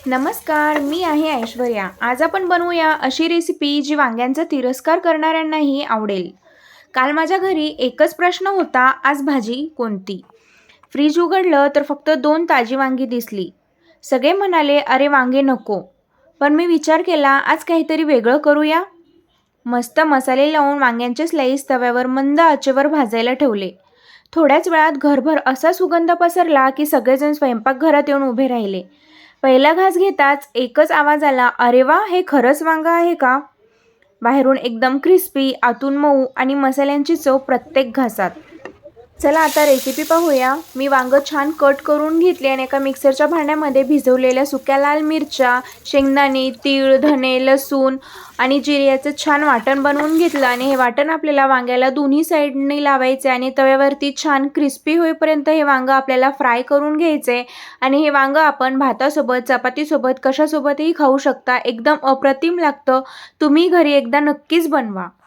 नमस्कार, मी आहे ऐश्वर्या. आज आपण बनवूया अशी रेसिपी जी वांग्यांचा तिरस्कार करणाऱ्यांनाही आवडेल. काल माझ्या घरी एकच प्रश्न होता, आज भाजी कोणती? फ्रीज उघडलं तर फक्त 2 ताजी वांगी दिसली. सगळे म्हणाले, "अरे वांगे नको." पण मी विचार केला, आज काहीतरी वेगळं करूया. मस्त मसाले लावून वांग्यांचे स्लाईस तव्यावर मंद आचेवर भाजायला ठेवले. थोड्याच वेळात घरभर असा सुगंध पसरला की सगळेजण स्वयंपाकघरात येऊन उभे राहिले. पहिला घास घेताच एकच आवाज आला, "अरे वा, हे खरंच वांगं आहे का?" बाहेरून एकदम क्रिस्पी, आतून मऊ आणि मसाल्यांची चव प्रत्येक घासात. चला आता रेसिपी पाहूया. मी वांगं छान कट करून घेतले आणि एका मिक्सरच्या भांड्यामध्ये भिजवलेल्या सुक्या लाल मिरच्या, शेंगदाणे, तीळ, धने, लसूण आणि जिरे याचं छान वाटण बनवून घेतलं आणि हे वाटण आपल्याला वांग्याला दोन्ही साईडनी लावायचे आणि तव्यावरती छान क्रिस्पी होईपर्यंत हे वांगं आपल्याला फ्राय करून घ्यायचे. आणि हे वांगं आपण भातासोबत, चपातीसोबत कशासोबतही खाऊ शकता. एकदम अप्रतिम लागतं. तुम्ही घरी एकदा नक्कीच बनवा.